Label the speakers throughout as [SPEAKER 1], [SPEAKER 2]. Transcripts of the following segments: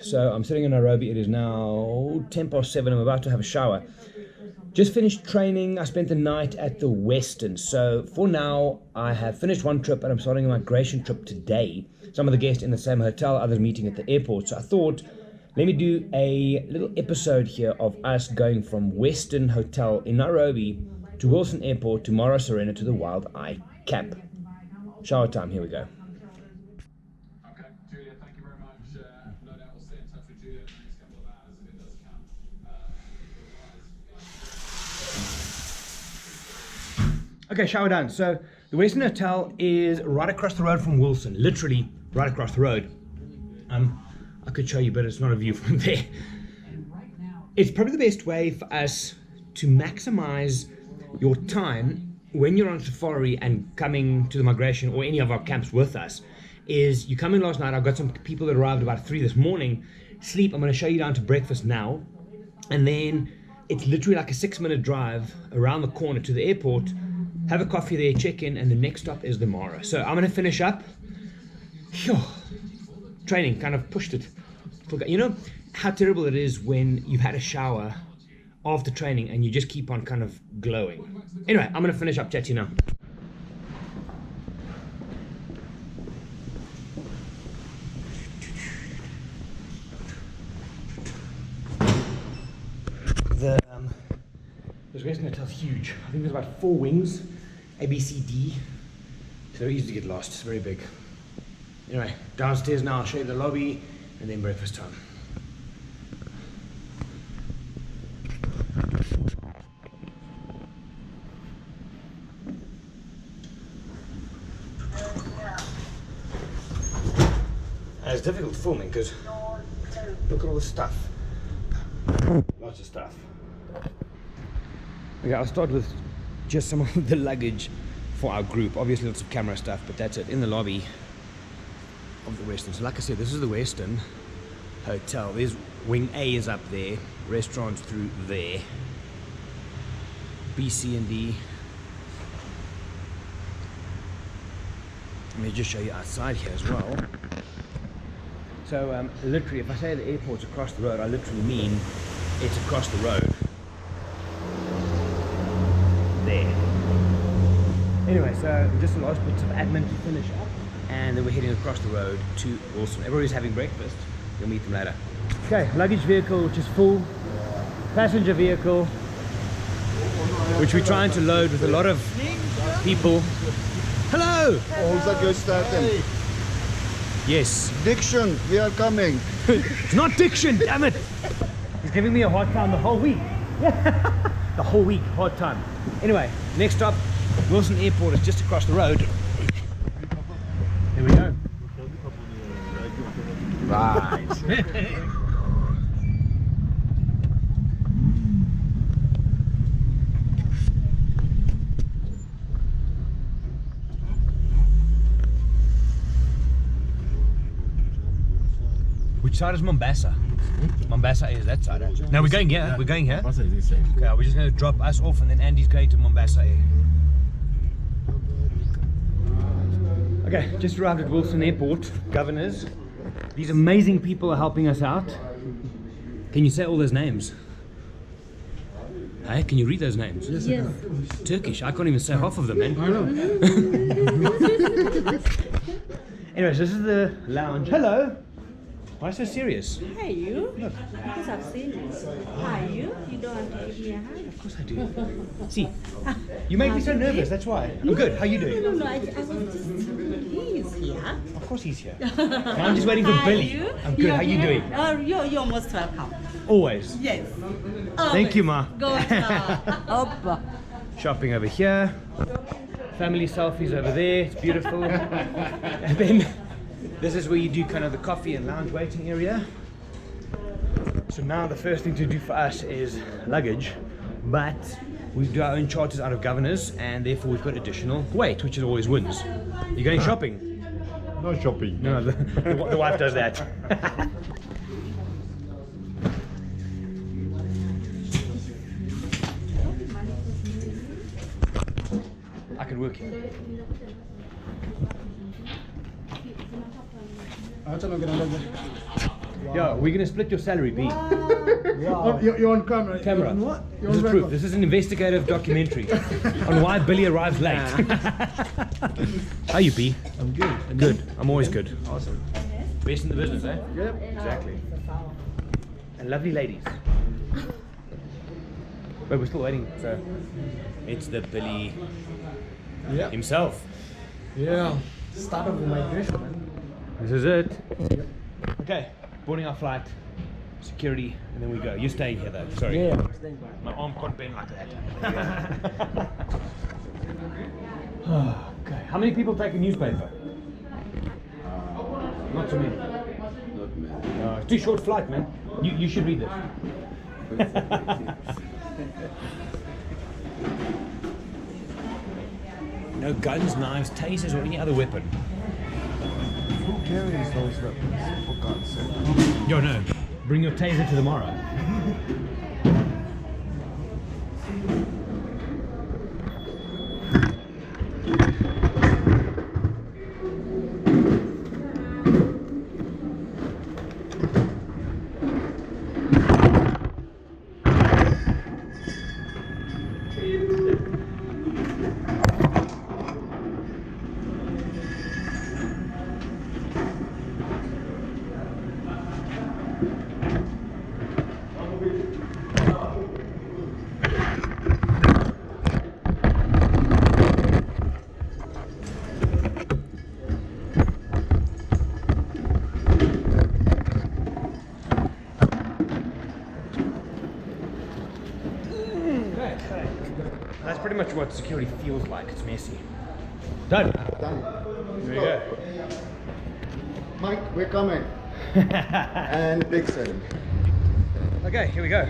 [SPEAKER 1] So I'm sitting in Nairobi. It is now 7:10. I'm about to have a shower. Just finished training. I spent the night at the Western. So for now, I have finished one trip and I'm starting a migration trip today. Some of the guests in the same hotel, others meeting at the airport. So I thought, let me do a little episode here of us going from Western Hotel in Nairobi to Wilson Airport to Mara Serena to the Wild Eye Camp. Shower time, here we go.
[SPEAKER 2] Okay, Julia, thank you very much. No doubt we'll stay in touch with Julia in the next couple of hours if it does come.
[SPEAKER 1] Okay, shower done. So the Western Hotel is right across the road from Wilson, literally right across the road. I could show you, but it's not a view from there. It's probably the best way for us to maximize your time when you're on safari and coming to the migration or any of our camps with us is you come in last night. I've got some people that arrived about 3 this morning. Sleep, I'm going to show you down to breakfast now. And then it's literally like a 6-minute drive around the corner to the airport. Have a coffee there, check in, and the next stop is the Mara. So I'm going to finish up. Phew. Training kind of pushed it. You know how terrible it is when you've had a shower after training and you just keep on kind of glowing. Anyway, I'm going to finish up, chat to you now. This Western Hotel's huge. I think there's about 4 wings, A, B, C, D. It's very easy to get lost. It's very big. Anyway, downstairs now. I'll show you the lobby and then breakfast time. And it's difficult filming because look at all the stuff. Lots of stuff. Okay, I'll start with just some of the luggage for our group. Obviously lots of camera stuff, but that's it. In the lobby of the Western. So like I said, this is the Western Hotel. There's Wing A is up there. Restaurants through there. B, C, and D. Let me just show you outside here as well. So literally, if I say the airport's across the road, I literally mean it's across the road. There. Anyway, so just the last bits of admin to finish up, and then we're heading across the road to Wilson. Everybody's having breakfast. We'll meet them later. Okay, luggage vehicle which is full, passenger vehicle which we're trying to load with a lot of people. Hello!
[SPEAKER 3] How's that good starting?
[SPEAKER 1] Yes.
[SPEAKER 3] Diction, we are coming.
[SPEAKER 1] It's not Diction, damn it! He's giving me a hard time the whole week. The whole week, hard time. Anyway, next stop, Wilson Airport is just across the road. Here we go. Right. Which side is Mombasa? Mombasa is that side. No, we're going here. We're going here. Okay, we're just going to drop us off and then Andy's going to Mombasa. Okay, just arrived at Wilson Airport. Governors. These amazing people are helping us out. Can you say all those names? Hey, can you read those names?
[SPEAKER 4] Yes. Yes.
[SPEAKER 1] Turkish. I can't even say half of them, man.
[SPEAKER 4] I know.
[SPEAKER 1] Anyways, this is the lounge. Hello. Why so serious?
[SPEAKER 5] Hi, you. Look. Because I've seen you. Hi, you. You don't want to give me a hand?
[SPEAKER 1] Of course I do. See, you make me so nervous, that's why. I'm good. How you doing?
[SPEAKER 5] No, I was just... He's here.
[SPEAKER 1] Of course he's here. I'm just waiting for
[SPEAKER 5] Hi,
[SPEAKER 1] Billy.
[SPEAKER 5] you.
[SPEAKER 1] I'm good. How you doing?
[SPEAKER 5] Oh, you're most welcome.
[SPEAKER 1] Always.
[SPEAKER 5] Yes.
[SPEAKER 1] Thank you, Ma.
[SPEAKER 5] Go up.
[SPEAKER 1] Shopping over here. Family selfies over there. It's beautiful. And then this is where you do kind of the coffee and lounge waiting area. So now the first thing to do for us is luggage, but we do our own charters out of Governors, and therefore we've got additional weight, which is always wins. You're going shopping?
[SPEAKER 3] No shopping.
[SPEAKER 1] No, the wife does that. I can work here. Yeah, we're gonna split your salary, B.
[SPEAKER 4] Oh, you're on camera.
[SPEAKER 1] Camera.
[SPEAKER 4] You're on what? You're
[SPEAKER 1] This is
[SPEAKER 4] on
[SPEAKER 1] proof.
[SPEAKER 4] record.
[SPEAKER 1] This is an investigative documentary on why Billy arrives late. How are you, B?
[SPEAKER 4] I'm good. And
[SPEAKER 1] Good. I'm always good.
[SPEAKER 4] Awesome.
[SPEAKER 1] Best in the business, eh?
[SPEAKER 4] Yep.
[SPEAKER 1] Exactly. And lovely ladies. But we're still waiting, so it's the Billy
[SPEAKER 4] Yeah.
[SPEAKER 1] himself.
[SPEAKER 4] Yeah. Start of the migration, man.
[SPEAKER 1] This is it. Okay, boarding our flight, security, and then we go. You're staying here though, sorry.
[SPEAKER 4] Yeah.
[SPEAKER 1] My arm can't bend like that. Okay, how many people take a newspaper? Not too many. No, it's too short flight, man. You should read this. No guns, knives, tasers, or any other weapon.
[SPEAKER 3] Who carries those weapons, for God's sake?
[SPEAKER 1] Yo, no. Bring your taser to tomorrow. That's pretty much what security feels like. It's messy. Done.
[SPEAKER 3] Done.
[SPEAKER 1] There you go.
[SPEAKER 3] Mike, we're coming. And Dixon.
[SPEAKER 1] Okay, here we go.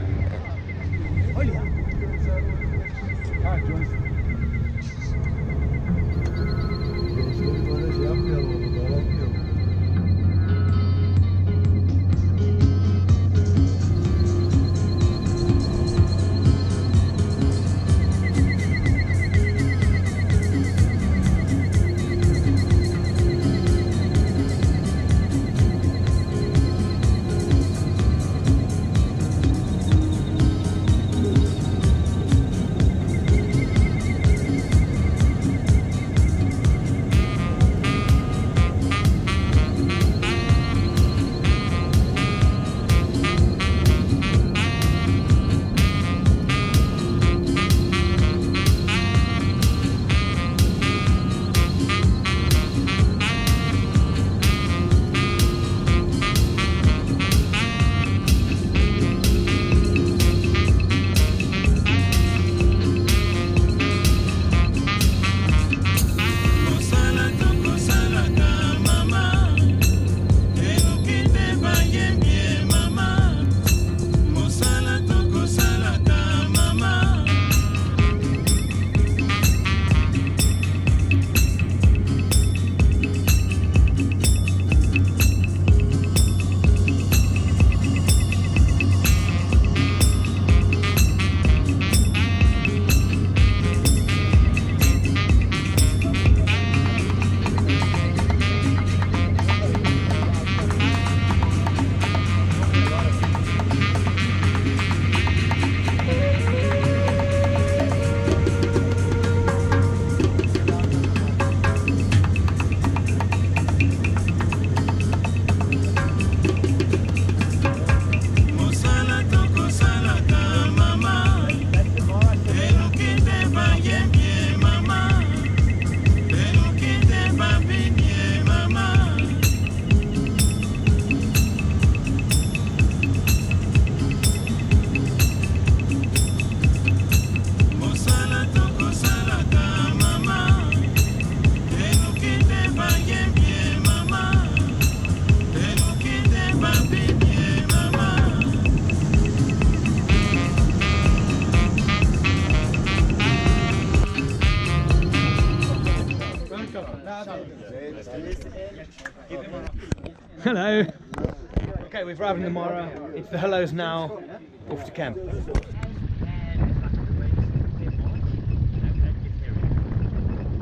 [SPEAKER 1] Hello. Okay, we've arrived in the Mara. It's the hellos now. Off to camp.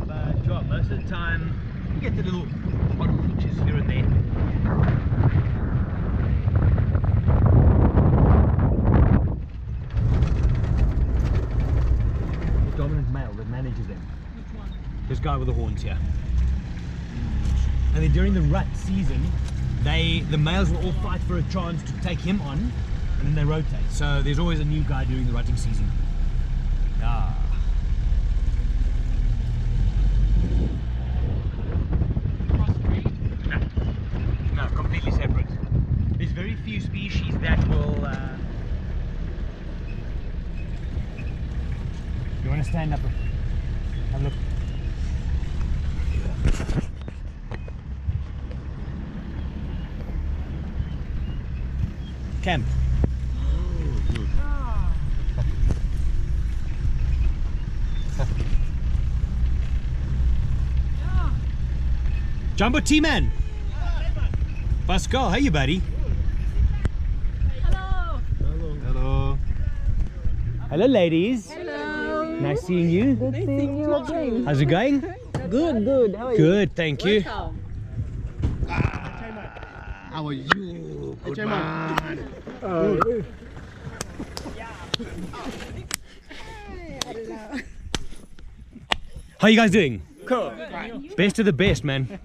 [SPEAKER 1] But yeah, most of the time you get the little odd features here and there. This guy with the horns here. And then during the rut season, the males will all fight for a chance to take him on, and then they rotate. So there's always a new guy during the rutting season. Yeah. No, completely separate. There's very few species that will. You want to stand up? Have a look. Camp. Jumbo T-Man. Pascal, how you, buddy?
[SPEAKER 6] Hello.
[SPEAKER 3] Hello.
[SPEAKER 1] Hello, ladies.
[SPEAKER 6] Hello.
[SPEAKER 1] Nice seeing you.
[SPEAKER 6] Good seeing you again.
[SPEAKER 1] How's it going?
[SPEAKER 6] Good, good. How are you?
[SPEAKER 1] Good, thank you.
[SPEAKER 6] Welcome.
[SPEAKER 3] How are you? Good man.
[SPEAKER 1] How you guys doing? Cool. Best of the best, man.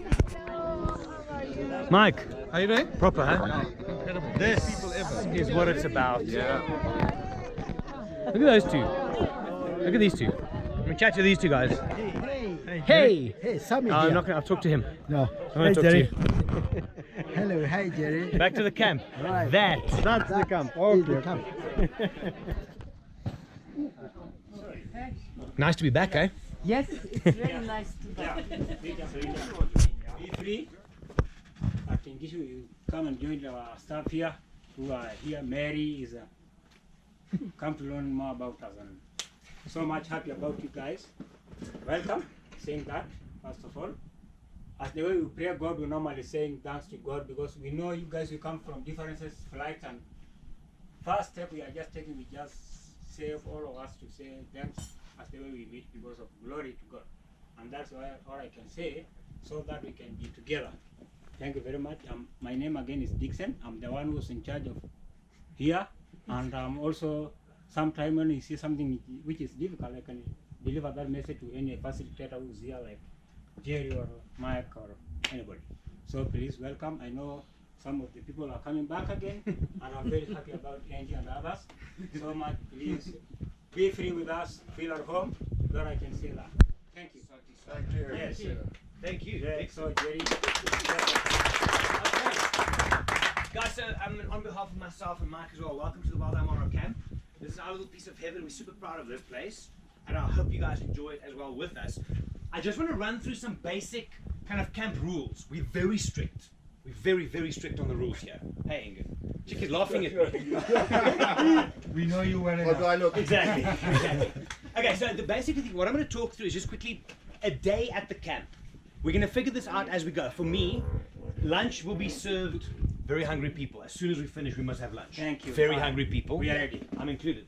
[SPEAKER 1] Mike.
[SPEAKER 3] How you doing?
[SPEAKER 1] Proper, huh?
[SPEAKER 3] Incredible.
[SPEAKER 1] This
[SPEAKER 3] People ever.
[SPEAKER 1] is what it's about.
[SPEAKER 3] Yeah.
[SPEAKER 1] Look at those two. Look at these two. Let me chat to these two guys. Hey!
[SPEAKER 7] Hey, Sammy
[SPEAKER 1] I'm
[SPEAKER 7] here.
[SPEAKER 1] not gonna. I'll talk to him.
[SPEAKER 7] No.
[SPEAKER 1] I want to talk to you.
[SPEAKER 7] Hello, hi Jerry.
[SPEAKER 1] Back to the camp.
[SPEAKER 7] Right.
[SPEAKER 1] That's
[SPEAKER 7] the camp. Okay. The camp.
[SPEAKER 1] nice to be back, eh?
[SPEAKER 5] Yes, it's very nice to be.
[SPEAKER 8] Be free. I can give you come and join our staff here who are here. Mary is come to learn more about us and so much happy about you guys. Welcome, saying that first of all. As the way we pray God, we normally saying thanks to God because we know you guys will come from differences, flights, and first step we are just taking, we just save all of us to say thanks as the way we meet because of glory to God. And that's why all I can say so that we can be together. Thank you very much. My name again is Dixon. I'm the one who's in charge of here. And also, sometime when you see something which is difficult, I can deliver that message to any facilitator who's here, like Jerry or Mike or anybody. So please welcome. I know some of the people are coming back again, and I'm very happy about Angie and others. So much. Please be free with us. Feel at home. Where I can say that. Thank you.
[SPEAKER 3] Thank you.
[SPEAKER 8] Yes.
[SPEAKER 1] Thank you.
[SPEAKER 8] Yeah, so Jerry.
[SPEAKER 1] Guys, so on behalf of myself and Mike as well, welcome to the Wild Amaro camp. This is our little piece of heaven. We're super proud of this place, and I hope you guys enjoy it as well with us. I just want to run through some basic kind of camp rules. We're very strict. We're very, very strict on the rules here. Hey, Inge. Chick is laughing at me.
[SPEAKER 3] We know you well
[SPEAKER 7] What
[SPEAKER 3] enough.
[SPEAKER 7] do I look?
[SPEAKER 1] Exactly. Okay, so the basic thing, what I'm going to talk through is just quickly a day at the camp. We're going to figure this out as we go. For me, lunch will be served. Very hungry people. As soon as we finish, we must have lunch.
[SPEAKER 8] Thank you.
[SPEAKER 1] Very
[SPEAKER 8] Fine.
[SPEAKER 1] hungry people.
[SPEAKER 8] We are ready.
[SPEAKER 1] I'm included.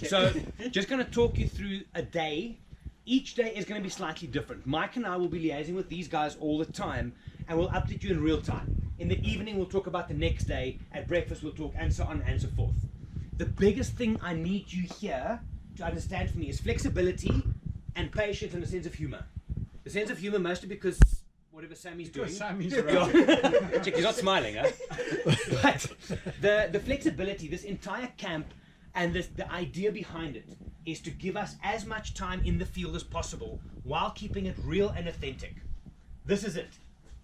[SPEAKER 1] So, just going to talk you through a day. Each day is going to be slightly different. Mike and I will be liaising with these guys all the time, and we'll update you in real time. In the evening, we'll talk about the next day. At breakfast, we'll talk, and so on and so forth. The biggest thing I need you here to understand for me is flexibility and patience and a sense of humor. The sense of humor, mostly because whatever Sammy's doing.
[SPEAKER 3] Sammy's
[SPEAKER 1] Check, he's not smiling, huh? But the flexibility, this entire camp, and the idea behind it is to give us as much time in the field as possible while keeping it real and authentic. This is it.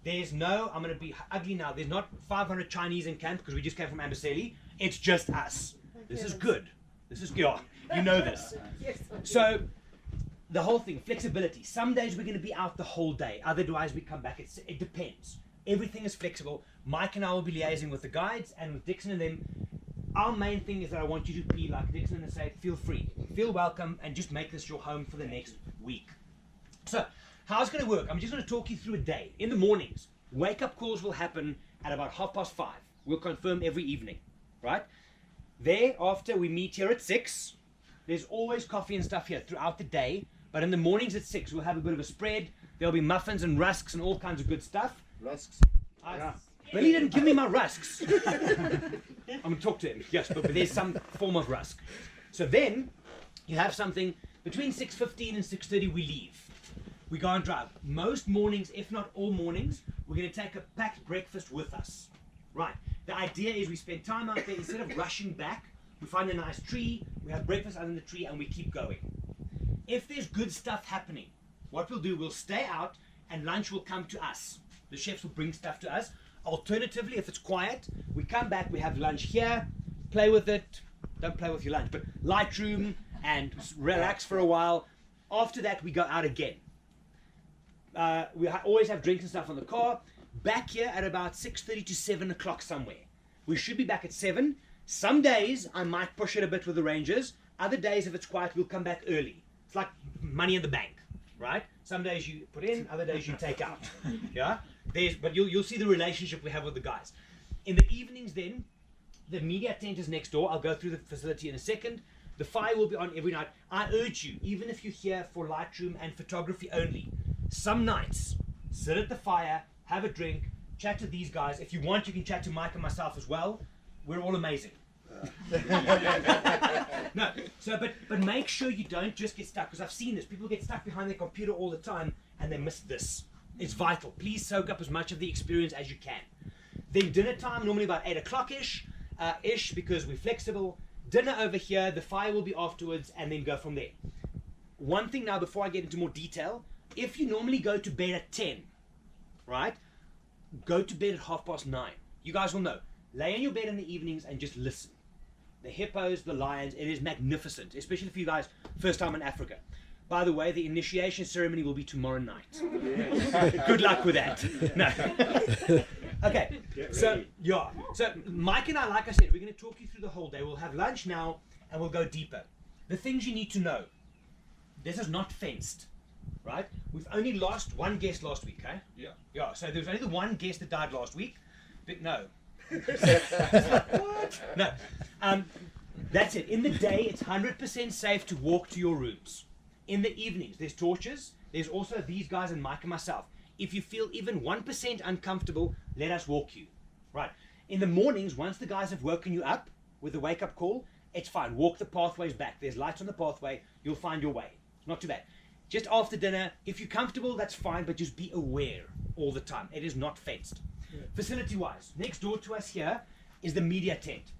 [SPEAKER 1] There's no, I'm going to be ugly now, there's not 500 Chinese in camp because we just came from Amboseli. It's just us. This is good. This is good. You know this. So, the whole thing, flexibility. Some days we're going to be out the whole day. Otherwise we come back. It depends. Everything is flexible. Mike and I will be liaising with the guides and with Dixon and them. Our main thing is that I want you to be like Dixon and say, feel free, feel welcome, and just make this your home for the next week. So, how it's going to work, I'm just going to talk you through a day. In the mornings, wake-up calls will happen at about 5:30. We'll confirm every evening, right? Thereafter, we meet here at 6. There's always coffee and stuff here throughout the day, but in the mornings at 6, we'll have a bit of a spread. There'll be muffins and rusks and all kinds of good stuff.
[SPEAKER 7] Rusks.
[SPEAKER 1] Billy didn't give me my rusks. I'm going to talk to him, yes, but there's some form of rusk. So then, you have something, between 6:15 and 6:30 we leave. we go and drive. Most mornings, if not all mornings, we're going to take a packed breakfast with us. Right. The idea is we spend time out there. Instead of rushing back, we find a nice tree, we have breakfast under the tree, and we keep going. If there's good stuff happening, what we'll do, we'll stay out, and lunch will come to us. The chefs will bring stuff to us. Alternatively, if it's quiet, we come back, we have lunch here, play with it. Don't play with your lunch, but Lightroom and relax for a while. After that, we go out again. We always have drinks and stuff on the car. Back here at about 6:30 to 7 o'clock somewhere. We should be back at 7. Some days I might push it a bit with the Rangers. Other days, if it's quiet, we'll come back early. It's like money in the bank, right? Some days you put in, other days you take out. Yeah. But you'll see the relationship we have with the guys. In the evenings, then, the media tent is next door. I'll go through the facility in a second. The fire will be on every night. I urge you, even if you're here for Lightroom and photography only, some nights, sit at the fire, have a drink, chat to these guys. If you want, you can chat to Mike and myself as well. We're all amazing. No, so but make sure you don't just get stuck, because I've seen this. People get stuck behind their computer all the time and they miss this. It's vital. Please soak up as much of the experience as you can. Then dinner time, normally about 8 o'clock-ish, because we're flexible. Dinner over here, the fire will be afterwards, and then go from there. One thing now, before I get into more detail, if you normally go to bed at 10, right, go to bed at 9:30. You guys will know. Lay in your bed in the evenings and just listen. The hippos, the lions, it is magnificent, especially for you guys, first time in Africa. By the way, the initiation ceremony will be tomorrow night. Good luck with that. No. Okay, so Mike and I, like I said, we're going to talk you through the whole day. We'll have lunch now and we'll go deeper. The things you need to know. This is not fenced, right? We've only lost one guest last week, eh?
[SPEAKER 2] Yeah.
[SPEAKER 1] Yeah, so there was only the one guest that died last week. But no. What? No. That's it. In the day, it's 100% safe to walk to your rooms. In the evenings, there's torches. There's also these guys and Mike and myself. If you feel even 1% uncomfortable, let us walk you. Right. In the mornings, once the guys have woken you up with the wake-up call, it's fine. Walk the pathways back. There's lights on the pathway. You'll find your way. Not too bad. Just after dinner, if you're comfortable, that's fine, but just be aware all the time. It is not fenced. Yeah. Facility-wise, next door to us here is the media tent.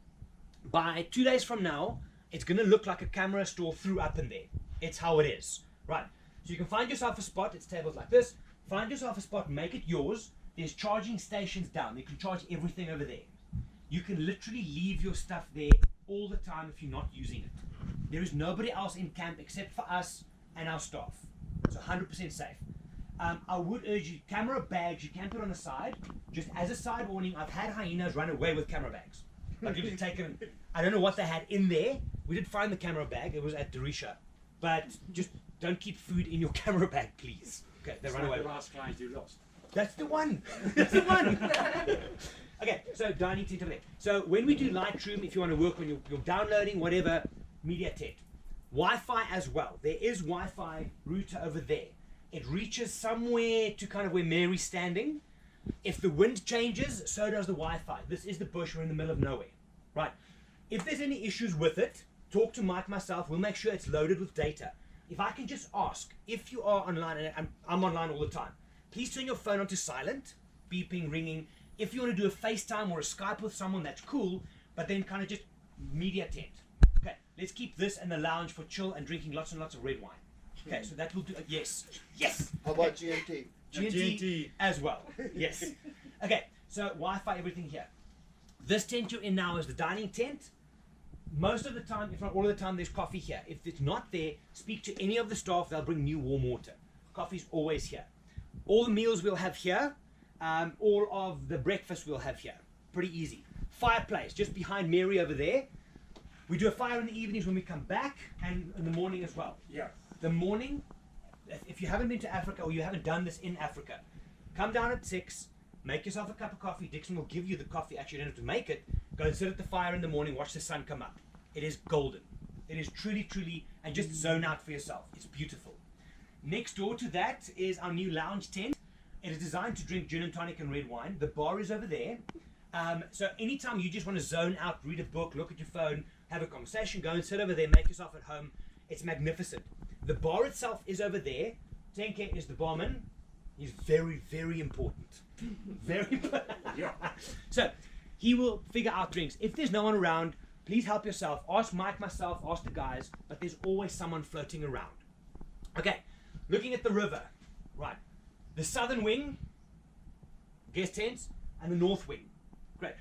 [SPEAKER 1] By 2 days from now, it's going to look like a camera store threw up in there. It's how it is. Right. So you can find yourself a spot. It's tables like this. Find yourself a spot, make it yours. There's charging stations down. You can charge everything over there. You can literally leave your stuff there all the time if you're not using it. There is nobody else in camp except for us and our staff. It's 100% safe. I would urge you, camera bags, you can put on the side. Just as a side warning, I've had hyenas run away with camera bags. Like you've taken, I don't know what they had in there. We did find the camera bag. It was at Darisha. But just don't keep food in your camera bag, please. Okay, they run away.
[SPEAKER 8] The last client you lost.
[SPEAKER 1] That's the one. That's the one. Okay, so dining tent over there. So when we do Lightroom, if you want to work on your downloading, whatever, media tent. Wi-Fi as well. There is Wi-Fi router over there. It reaches somewhere to kind of where Mary's standing. If the wind changes, so does the Wi-Fi. This is the bush. We're in the middle of nowhere. Right. If there's any issues with it, talk to Mike, myself. We'll make sure it's loaded with data. If I can just ask, if you are online, and I'm online all the time, please turn your phone onto silent, beeping, ringing. If you want to do a FaceTime or a Skype with someone, that's cool, but then kind of just media tent. Okay, let's keep this in the lounge for chill and drinking lots and lots of red wine. Okay, so that will do. Yes, yes.
[SPEAKER 3] How about GMT?
[SPEAKER 1] GNT as well. Yes. Okay, so Wi-Fi, everything here. This tent you're in now is the dining tent. Most of the time, if not all of the time, there's coffee here. If it's not there, speak to any of the staff. They'll bring new warm water. Coffee's always here. All the meals we'll have here. All of the breakfast we'll have here. Pretty easy. Fireplace just behind Mary over there. We do a fire in the evenings when we come back, and in the morning as well.
[SPEAKER 8] Yeah.
[SPEAKER 1] The morning, if you haven't been to Africa or you haven't done this in Africa, come down at 6, make yourself a cup of coffee. Dixon will give you the coffee. Actually, you don't have to make it. Go and sit at the fire in the morning, watch the sun come up. It is golden. It is truly, truly, and just zone out for yourself. It's beautiful. Next door to that is our new lounge tent. It is designed to drink gin and tonic and red wine. The bar is over there. So anytime you just want to zone out, read a book, look at your phone, have a conversation, go and sit over there, make yourself at home. It's magnificent. The bar itself is over there. 10K is the barman. He's very, very important. Very
[SPEAKER 8] Yeah.
[SPEAKER 1] So he will figure out drinks. If there's no one around, please help yourself. Ask Mike, myself, ask the guys, but there's always someone floating around. Okay, looking at the river. Right. The southern wing, guest tents, and the north wing. Great.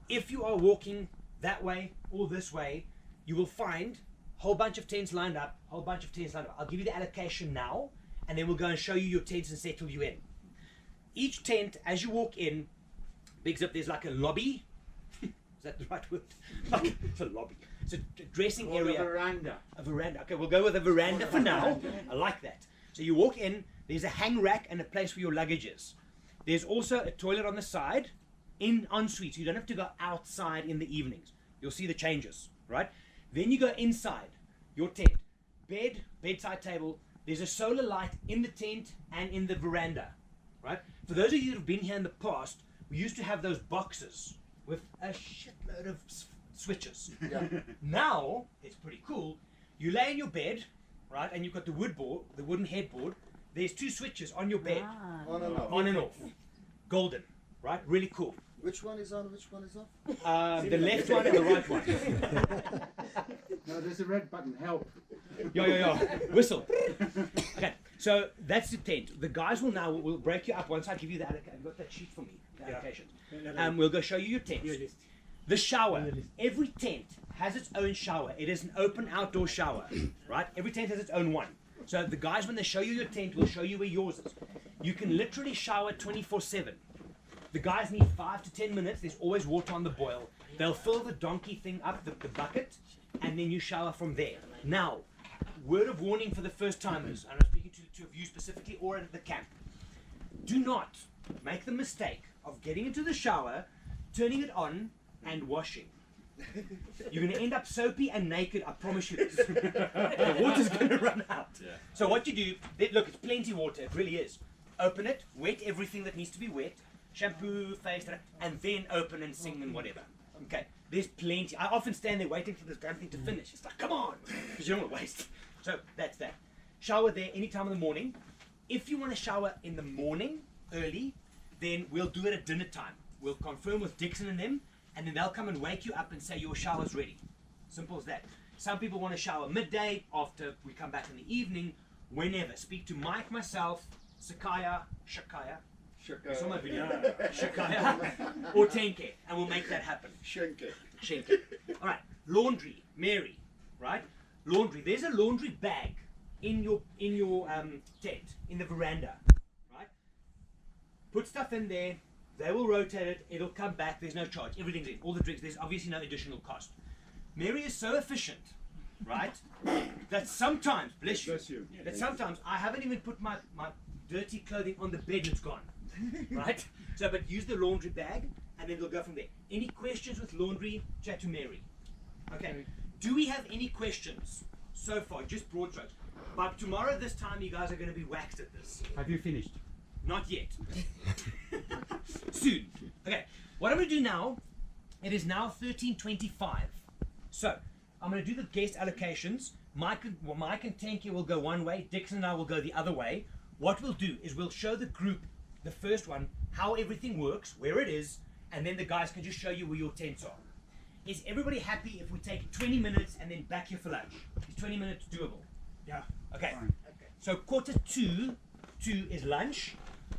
[SPEAKER 1] If you are walking that way or this way, you will find a whole bunch of tents lined up, I'll give you the allocation now, and then we'll go and show you your tents and settle you in. Each tent, as you walk in, bigs up, there's like a lobby. Is that the right word? It's a lobby. It's a dressing area. A veranda. Okay, we'll go with a veranda for now. I like that. So you walk in, there's a hang rack and a place for your luggage is. There's also a toilet on the side, en suite, so you don't have to go outside in the evenings. You'll see the changes, right? Then you go inside your tent. Bed, bedside table. There's a solar light in the tent and in the veranda, right? For those of you that have been here in the past, we used to have those boxes with a shitload of switches.
[SPEAKER 3] Yeah.
[SPEAKER 1] Now, it's pretty cool. You lay in your bed, right, and you've got the wooden headboard. There's 2 switches on your bed,
[SPEAKER 5] Ah.
[SPEAKER 3] On and off.
[SPEAKER 1] on and off. Golden, right? Really cool.
[SPEAKER 3] Which one is on? Which one is off?
[SPEAKER 1] The left one and the right one.
[SPEAKER 9] No, there's a red button, help.
[SPEAKER 1] Yo. Whistle. Okay, so that's the tent. The guys will break you up once I give you the allocation. I've got that sheet for me, the allocations. We'll go show you your tent. The shower. Every tent has its own shower. It is an open outdoor shower, right? Every tent has its own one. So the guys, when they show you your tent, will show you where yours is. You can literally shower 24/7. The guys need 5 to 10 minutes. There's always water on the boil. They'll fill the donkey thing up, the bucket, and then you shower from there. Now, word of warning for the first timers, and I'm speaking to of you specifically or at the camp. Do not make the mistake of getting into the shower, turning it on, and washing. You're going to end up soapy and naked, I promise you this. The water's going to run out.
[SPEAKER 2] Yeah.
[SPEAKER 1] So what you do, look, it's plenty of water, it really is. Open it, wet everything that needs to be wet, shampoo, face, and then open and sing and whatever. Okay, there's plenty. I often stand there waiting for this damn thing to finish. It's like, come on, because you don't want to waste. So that's that. Shower there any time in the morning. If you want to shower in the morning, early, then we'll do it at dinner time. We'll confirm with Dixon and them, and then they'll come and wake you up and say your shower's ready. Simple as that. Some people want to shower midday, after we come back in the evening, whenever. Speak to Mike, myself, Shakaya, it's on my video, Shakaya, or 10K, and we'll make that happen.
[SPEAKER 3] Schenke.
[SPEAKER 1] Schenke. All right, laundry, Mary, right? Laundry. There's a laundry bag in your tent, in the veranda, right? Put stuff in there. They will rotate it. It'll come back. There's no charge. Everything's in. All the drinks. There's obviously no additional cost. Mary is so efficient, right? That sometimes, bless you, that sometimes I haven't even put my dirty clothing on the bed and it's gone, right? So, but use the laundry bag and then we'll go from there. Any questions with laundry? Chat to Mary. Okay. Do we have any questions so far? Just broad strokes. By tomorrow this time, you guys are going to be waxed at this.
[SPEAKER 9] Have you finished?
[SPEAKER 1] Not yet. Soon. Okay. What I'm going to do now, it is now 13:25. So, I'm going to do the guest allocations. Mike and 10K will go one way. Dixon and I will go the other way. What we'll do is we'll show the group, the first one, how everything works, where it is, and then the guys can just show you where your tents are. Is everybody happy if we take 20 minutes and then back here for lunch? Is 20 minutes doable?
[SPEAKER 8] Yeah.
[SPEAKER 1] Okay.
[SPEAKER 8] Fine.
[SPEAKER 1] So 1:45 is lunch.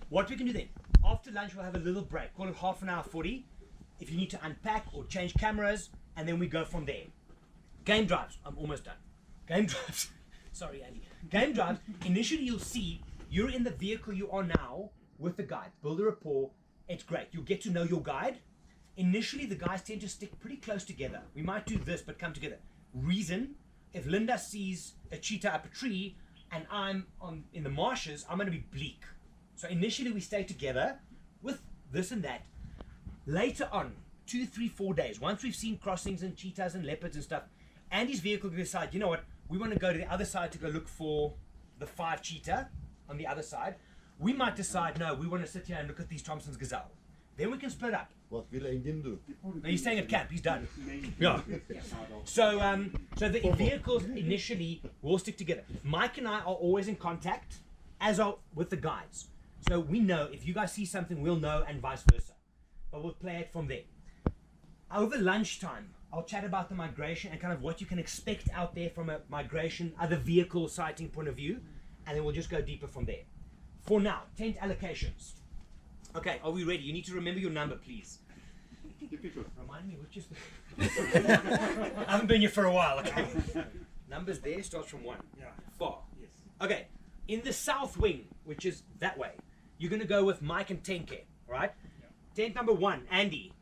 [SPEAKER 1] What we can do then, after lunch we'll have a little break, call it half an hour, 40, if you need to unpack or change cameras, and then we go from there. Game drives, I'm almost done. Game drives, sorry Andy. Game drives, initially you'll see you're in the vehicle you are now with the guide. Build a rapport, it's great. You'll get to know your guide. Initially the guys tend to stick pretty close together. We might do this, but come together. Reason, if Linda sees a cheetah up a tree and I'm in the marshes, I'm going to be bleak. So initially we stay together with this and that. Later on, 2, 3, 4 days, once we've seen crossings and cheetahs and leopards and stuff, Andy's vehicle can decide, you know what, we want to go to the other side to go look for the 5 cheetah on the other side. We might decide, no, we want to sit here and look at these Thompson's gazelle. Then we can split up.
[SPEAKER 3] What will Engin do?
[SPEAKER 1] No, he's staying at camp, he's done. Yeah. So the vehicles initially will stick together. Mike and I are always in contact, as are with the guides. So we know if you guys see something, we'll know, and vice versa. But we'll play it from there. Over lunchtime, I'll chat about the migration and kind of what you can expect out there from a migration, other vehicle sighting point of view, and then we'll just go deeper from there. For now, tent allocations. Okay, are we ready? You need to remember your number, please. Remind me, which is I haven't been here for a while, okay? Numbers there starts from 1.
[SPEAKER 8] Yeah.
[SPEAKER 1] 4.
[SPEAKER 8] Yes.
[SPEAKER 1] Okay, in the south wing, which is that way, you're going to go with Mike and Tenke, all right? Tent number 1, Andy,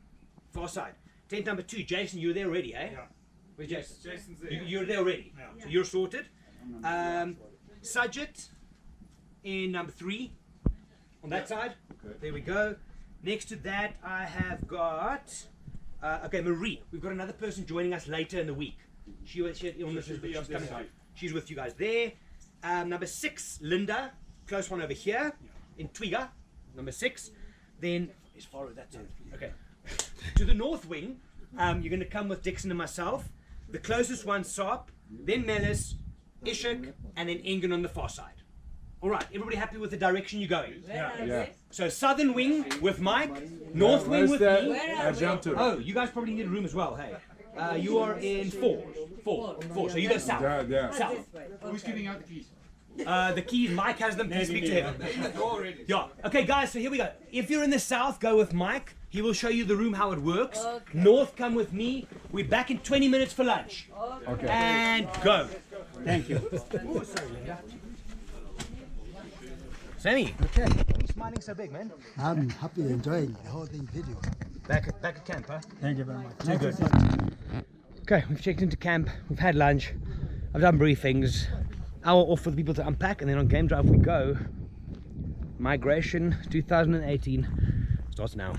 [SPEAKER 1] far side. Tent number 2, Jason, you're there already, eh?
[SPEAKER 8] Yeah.
[SPEAKER 1] Where's Jason?
[SPEAKER 2] Jason's there.
[SPEAKER 1] You're there already.
[SPEAKER 8] Yeah.
[SPEAKER 1] So you're sorted. Sajid in number 3, on that side.
[SPEAKER 3] Okay.
[SPEAKER 1] There we go. Next to that, I have got, okay, Marie. We've got another person joining us later in the week. She had illnesses, but she's coming home. She's with you guys there. Number 6, Linda, close one over here in Twiga, number 6. Then, as far as that side. Okay. To the north wing, you're going to come with Dixon and myself. The closest one, Saab, then Melis, Ishak, and then Engen on the far side. All right, everybody happy with the direction you're going?
[SPEAKER 3] Yeah.
[SPEAKER 1] So southern wing with Mike, north wing with me.
[SPEAKER 7] Where are we?
[SPEAKER 1] Oh, you guys probably need a room as well, hey? You are in 4. So you go south.
[SPEAKER 3] Yeah.
[SPEAKER 1] South.
[SPEAKER 2] Who's giving out the keys?
[SPEAKER 1] The keys, Mike has them, please speak to him. Yeah. Okay, guys, so here we go. If you're in the south, go with Mike. He will show you the room, how it works.
[SPEAKER 5] Okay.
[SPEAKER 1] North, come with me. We're back in 20 minutes for lunch.
[SPEAKER 3] Okay.
[SPEAKER 1] And go.
[SPEAKER 8] Thank you.
[SPEAKER 1] Ooh, sorry, Linda. Sammy,
[SPEAKER 7] Okay.
[SPEAKER 1] why are you smiling so big, man?
[SPEAKER 7] I'm happy enjoying the whole thing video.
[SPEAKER 1] Back at camp, huh?
[SPEAKER 8] Thank you very much.
[SPEAKER 1] Too good. Okay, we've checked into camp. We've had lunch. I've done briefings. Hour off for the people to unpack, and then on game drive we go. Migration 2018 starts now.